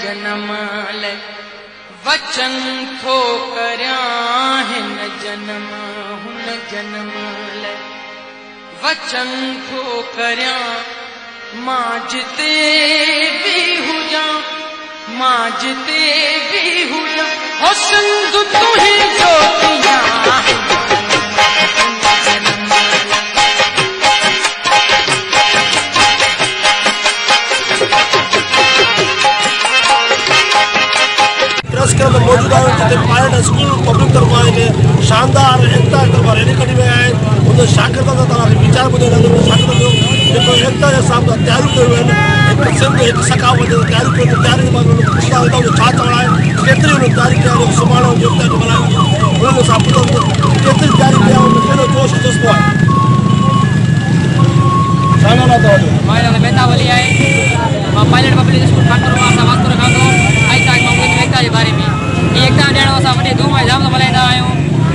जन्म ले वचन थो करया हिन जन्म हुन जन्म ले वचन थो करया मां जिते भी हुजा मां जिते भी हुजा हो सिंध तू ही ज्योतिया मौजूद है जिते पायलट स्कूल पब्लिक तरफ शानदार एकता तरफ रैली कढी वे है उन शागिर्दनि सां तव्हांखे वीचार ॿुधे शागिर्दनि जो जेको एकता जे हिसाब सां तयारियूं कयूं आहिनि हिकु सिंध हिकु सखावत तयारी कयूं तयारी जे बारे में पुछंदा वेंदा छा चवणो आहे केतिरी हुन तयारी कया सुभाणे योगता जो मल्हायूं उन्हनि सां ॿुधूं केतिरी तयारी कया हुन कहिड़ो जोश जज़्बो आहे छा नालो आहे तव्हांजो? मुंहिंजो नालो बेता वली आहे मां पायलट पब्लिक स्कूल कानपुर मां वास्तो रखां थो आई तव्हांखे मां एकता जे बारे में ये एकता ॾियणो असां वॾे धूम धाम सां मल्हाईंदा आहियूं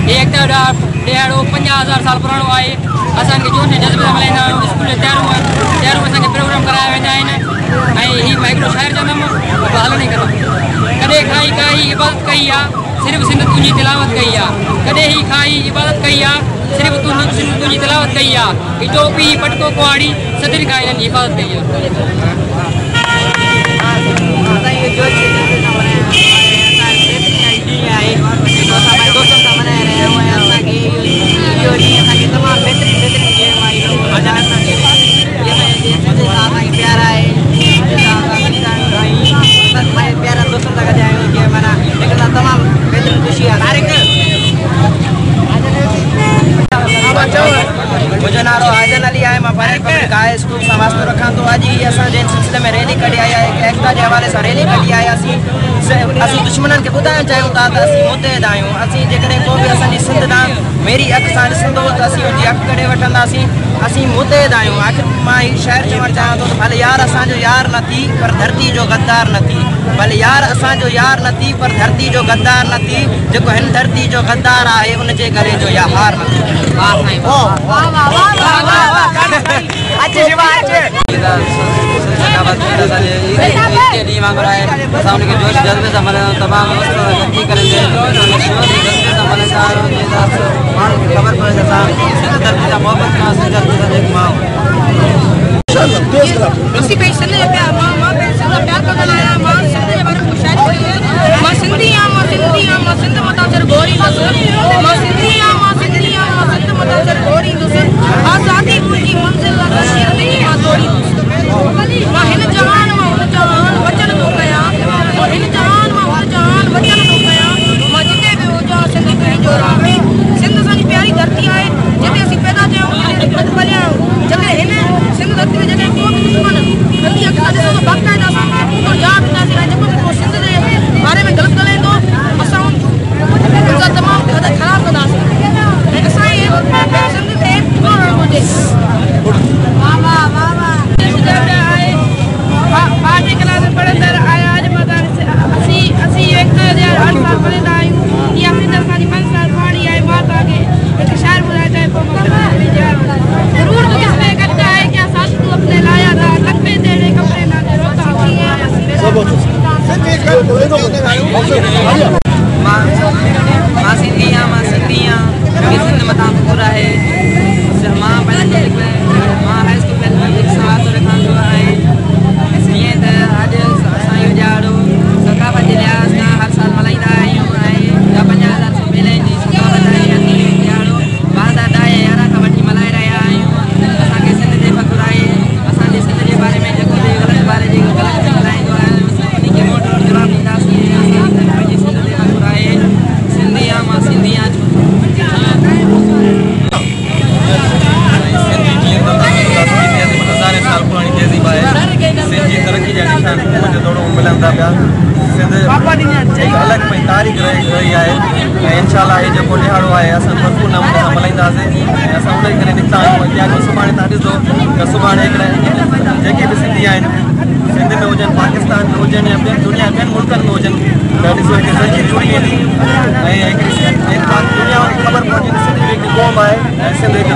ये एकता ॾियारो 50,000 साल पुराणो आहे असांखे जोश ऐं जज़्बे सां मल्हाईंदा आहियूं स्कूल जे तयारियूं असांखे प्रोग्राम कराया वेंदा आहिनि ऐं हीअ मां हिकिड़ो शाइर चवंदुमि हल नहीं कंदुमि कॾहिं खाई काई इबादत कई आहे सिर्फ़ु सिंध तुंहिंजी तिलावत कई आहे कॾहिं ही खाई इबादत कई आहे सिर्फ़ु सिंध तुंहिंजी तिलावत कई आहे ही टोपी पटको कुआड़ी सदिरी खां हिननि जी हिफ़ाज़त कई आहे मुझे नालो आयदन अली है मैं पायलट पब्लिक हाई स्कूल सां वास्तो रखां थो अॼु ही असां जे सिलसिले में रैली कढी आया एकता जे हवाले सां रैली कढी आया असीं दुश्मननि खे ॿुधाइणु चाहियूं था त असीं मुतहिद आहियूं असीं जेकॾहिं को बि असांजी सिंध ॾांहुं मेरी अख सां ॾिसंदो त असीं हुनजी अख कढे वठंदासीं असीं मुतहिद आहियूं आख़िर मां हीउ शहर चवणु चाहियां थो त भले यार असांजो यार न थी पर धरती जो गद्दार न थी भले यार असांजो यार न थी पर धरती जो गद्दार न थी जेको हिन धरती जो गद्दार आहे उनजे करे जो या हार न थी जोश जज्बे सां मल्हायूं तमामु ख़बर पए त असां सिंध धरती सां मोहबत खां सिंध धरती सां जेको माण्हू उसी पे सिंध जो प्यार मां पे सिंध जो प्यार कंदड़ आहियां मां सिंध जे बारे में शायदि मां सिंधी आहियां मां सिंध मतासर गोरी मां सिंधी आहियां मां सिंध मतासर गोरी आज़ादी मुंहिंजी मंज़िल तस्वीर ते मां तोड़ी मां हिन जहान मां हुन जहान वचन थो कयां हिन जहान मां हुन जहान वचन थो कयां मां जिते बि हुजां सिंध पंहिंजो राहे सिंध असांजी प्यारी धरती आहे जिते असीं पैदा थिया आहियूं जिते पलिया आहियूं जॾहिं हिन सिंध धरती में जॾहिं को बि दुश्मन गलती अख सां ॾिसो त बाक़ाइदा असां यादि कंदासीं ऐं जेको बि को सिंध जे बारे में ग़लति ॻाल्हाईंदो असां हुनजा तमामु ख़राबु कंदासीं ऐं असांजे सिंध ते पूरो रहणु घुरिजे पार्टी क्लास में पढ़ंदड़ आया अॼु मां असीं एकता जा 8 साल पढ़ंदा आहियूं इहा सिंध असांजी 5 साल पुराणी आहे मां तव्हांखे हिकु शाइर ॿुधाए चाहिए पोइ ज़रूर तो किसने करता है क्या साथ तू अपने लाया था लग पे तेरे कपड़े ना दे रोता हुई है मां सिंधी सिंध मथां पूरा है मां पहले मां हाई स्कूल में साथ रखां थो ऐं ईअं त अॼु असां इहो ॾियारो सकाफ़त जे लिहाज़ सां हर साल मल्हाईंदा आहियूं ऐं 50,000 सां पहले जी सकाफ़त आहे ॾियारो 2011 खां वठी मल्हाए रहिया आहियूं असांखे सिंध ते फ़ख़ुरु आहे असांजे सिंध जे बारे में जेको बि ग़लति बारे जी ग़लति ॻाल्हाईंदो आहे असां उनखे मोटो जवाबु ॾींदासीं असांखे पंहिंजी सिंध ते फ़ख़ुरु आहे सिंधी आहियां मां सिंधी आहियां अलग में तारीख़ रही है इंशाल्लाह ये जो ॾियारो आहे असां भरपूर नमूने सां मल्हाईंदासीं असां उन करे निकिता आहियूं अॻियां सुभाणे तव्हां ॾिसो त सुभाणे हिकिड़े जेके बि सिंधी आहिनि सिंध में हुजनि पाकिस्तान में हुजनि या ॿियनि दुनिया ॿियनि मुल्कनि में हुजनि त ॾिसो हिकु ज़रिए जुड़ी वेंदी ऐं हिकिड़ी दुनिया खे ख़बर पवंदी त सिंध हिकु क़ौम आहे ऐं सिंध हिकु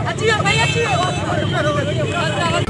अच्छी है भाई, अच्छी है।